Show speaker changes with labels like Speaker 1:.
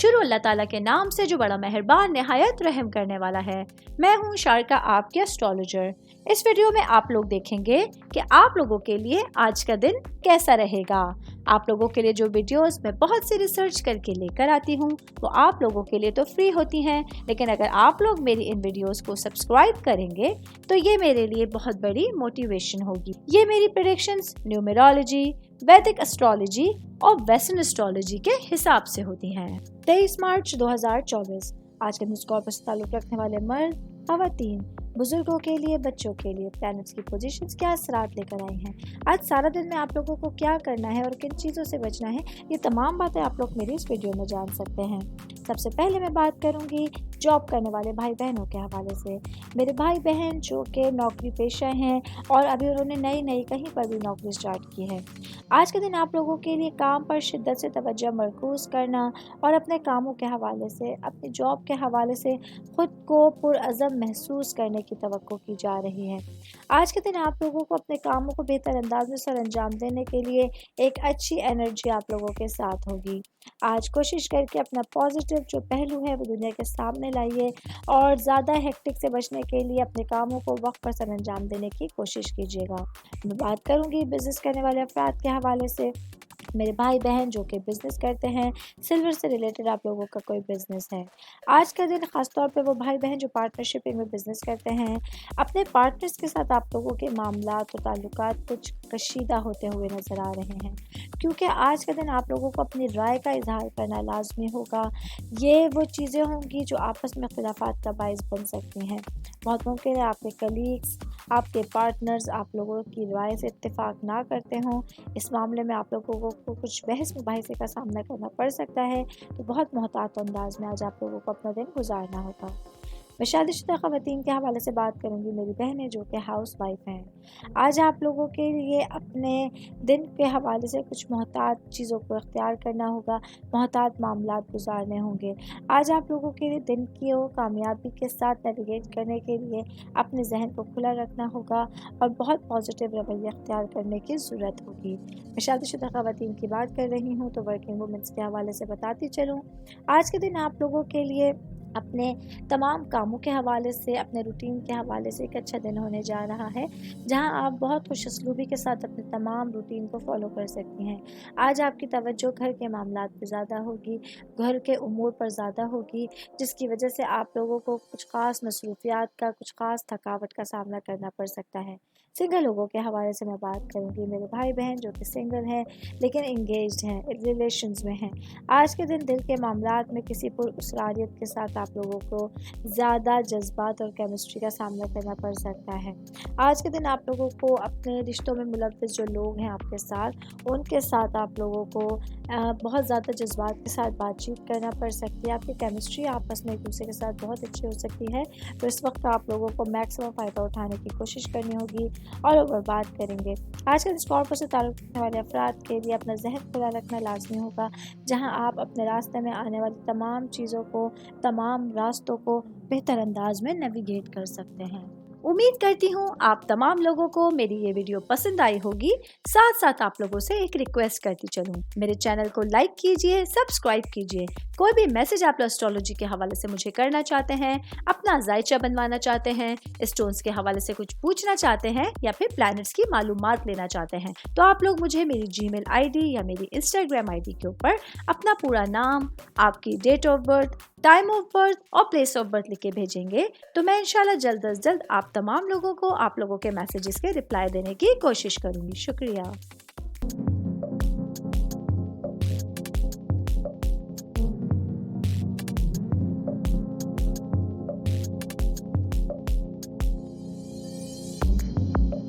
Speaker 1: شروع اللہ تعالیٰ کے نام سے جو بڑا مہربان نہایت رحم کرنے والا ہے۔ میں ہوں شارکا، آپ کے اسٹرالوجر۔ اس ویڈیو میں آپ لوگ دیکھیں گے کہ آپ لوگوں کے لیے آج کا دن کیسا رہے گا۔ آپ لوگوں کے لیے جو ویڈیوز میں بہت سی ریسرچ کر کے لے کر آتی ہوں وہ آپ لوگوں کے لیے تو فری ہوتی ہیں، لیکن اگر آپ لوگ میری ان ویڈیوز کو سبسکرائب کریں گے تو یہ میرے لیے بہت بڑی موٹیویشن ہوگی۔ یہ میری پریڈکشنز نیومرولوجی، ویدک اسٹرالوجی اور ویسٹرن اسٹرالوجی کے حساب سے ہوتی ہیں۔ 23 مارچ 2024 آج کے نیوز کارپس سے تعلق رکھنے والے مرد، خواتین، بزرگوں کے لیے، بچوں کے لیے پلانٹس کی پوزیشنز کیا اثرات لے کر آئی ہیں۔ آج سارا دن میں آپ لوگوں کو کیا کرنا ہے اور کن چیزوں سے بچنا ہے، یہ تمام باتیں آپ لوگ میری اس ویڈیو میں جان سکتے ہیں۔ سب سے پہلے میں بات کروں گی جاب کرنے والے بھائی بہنوں کے حوالے سے۔ میرے بھائی بہن جو کہ نوکری پیشہ ہیں اور ابھی انہوں نے نئی کہیں پر بھی نوکری سٹارٹ کی ہے، آج کے دن آپ لوگوں کے لیے کام پر شدت سے توجہ مرکوز کرنا اور اپنے کاموں کے حوالے سے، اپنی جاب کے حوالے سے خود کو پرعزم محسوس کرنے کی توقع کی جا رہی ہے۔ آج کے دن آپ لوگوں کو اپنے کاموں کو بہتر انداز میں سر انجام دینے کے لیے ایک اچھی انرجی آپ لوگوں کے ساتھ ہوگی۔ آج کوشش کر کے اپنا پازیٹیو جو پہلو ہے وہ دنیا کے سامنے لائیے اور زیادہ ہیکٹک سے بچنے کے لیے اپنے کاموں کو وقت پر سر انجام دینے کی کوشش کیجیے گا۔ میں بات کروں گی بزنس کرنے والے افراد کے حوالے سے۔ میرے بھائی بہن جو کہ بزنس کرتے ہیں، سلور سے ریلیٹڈ آپ لوگوں کا کوئی بزنس ہے، آج کا دن خاص طور پہ وہ بھائی بہن جو پارٹنرشپ میں بزنس کرتے ہیں، اپنے پارٹنرز کے ساتھ آپ لوگوں کے معاملات اور تعلقات کچھ کشیدہ ہوتے ہوئے نظر آ رہے ہیں، کیونکہ آج کا دن آپ لوگوں کو اپنی رائے کا اظہار کرنا لازمی ہوگا۔ یہ وہ چیزیں ہوں گی جو آپس میں اختلافات کا باعث بن سکتی ہیں۔ بہت ممکن ہے آپ کے کلیگز، آپ کے پارٹنرز آپ لوگوں کی رائے سے اتفاق نہ کرتے ہوں۔ اس معاملے میں آپ لوگوں کو کچھ بحث مباحثے کا سامنا کرنا پڑ سکتا ہے، تو بہت محتاط انداز میں آج آپ لوگوں کو اپنا دن گزارنا ہوگا۔ میں شادی شدہ خواتین کے حوالے سے بات کروں گی، میری بہنیں جو کہ ہاؤس وائف ہیں۔ آج آپ لوگوں کے لیے اپنے دن کے حوالے سے کچھ محتاط چیزوں کو اختیار کرنا ہوگا، محتاط معاملات گزارنے ہوں گے۔ آج آپ لوگوں کے لیے دن کی کامیابی کے ساتھ نیویگیٹ کرنے کے لیے اپنے ذہن کو کھلا رکھنا ہوگا اور بہت پازیٹیو رویہ اختیار کرنے کی ضرورت ہوگی۔ میں شادی شدہ خواتین کی بات کر رہی ہوں تو ورکنگ وومنس کے حوالے سے بتاتی چلوں، آج کے دن آپ لوگوں کے لیے اپنے تمام کاموں کے حوالے سے، اپنے روٹین کے حوالے سے ایک اچھا دن ہونے جا رہا ہے، جہاں آپ بہت خوش اسلوبی کے ساتھ اپنے تمام روٹین کو فالو کر سکتی ہیں۔ آج آپ کی توجہ گھر کے معاملات پہ زیادہ ہوگی، گھر کے امور پر زیادہ ہوگی، جس کی وجہ سے آپ لوگوں کو کچھ خاص مصروفیات کا، کچھ خاص تھکاوٹ کا سامنا کرنا پڑ سکتا ہے۔ سنگل لوگوں کے حوالے سے میں بات کروں گی، میرے بھائی بہن جو کہ سنگل ہیں لیکن انگیجڈ ہیں، ریلیشنز میں ہیں، آج کے دن دل کے معاملات میں کسی پراسراریت کے ساتھ آپ لوگوں کو زیادہ جذبات اور کیمسٹری کا سامنا کرنا پڑ سکتا ہے۔ آج کے دن آپ لوگوں کو اپنے رشتوں میں ملوث جو لوگ ہیں آپ کے ساتھ، ان کے ساتھ آپ لوگوں کو بہت زیادہ جذبات کے ساتھ بات چیت کرنا پڑ سکتی ہے۔ آپ کی کیمسٹری آپس میں ایک دوسرے کے ساتھ بہت اچھی ہو سکتی ہے، تو اس وقت آپ لوگوں کو میکسیمم فائدہ اٹھانے کی کوشش کرنی ہوگی اور اوور بات کریں گے۔ آج کے اس کارپس سے تعلق رکھنے والے افراد کے لیے اپنا ذہن کھلا رکھنا لازمی ہوگا، جہاں آپ اپنے راستے میں آنے والی تمام چیزوں کو، تمام راستوں کو بہتر انداز میں نیویگیٹ کر سکتے ہیں۔ امید کرتی ہوں آپ تمام لوگوں کو میری یہ ویڈیو پسند آئی ہوگی۔ ساتھ ساتھ آپ لوگوں سے ایک ریکویسٹ کرتی چلوں، میرے چینل کو لائک کیجئے، سبسکرائب کیجئے۔ کوئی بھی میسج آپ اسٹرالوجی کے حوالے سے مجھے کرنا چاہتے ہیں، اپنا ذائچہ بنوانا چاہتے ہیں، اسٹونز کے حوالے سے کچھ پوچھنا چاہتے ہیں یا پھر پلانٹس کی معلومات لینا چاہتے ہیں، تو آپ لوگ مجھے میری جی میل آئی ڈی یا میری انسٹاگرام آئی ڈی کے اوپر اپنا پورا نام، آپ کی date of birth, time of birth اور پلیس آف برتھ لکھ کے بھیجیں گے، تو میں انشاءاللہ جلد از جلد آپ تمام لوگوں کو آپ لوگوں کے میسیجز کے رپلائی دینے کی کوشش کروں گی۔ شکریہ۔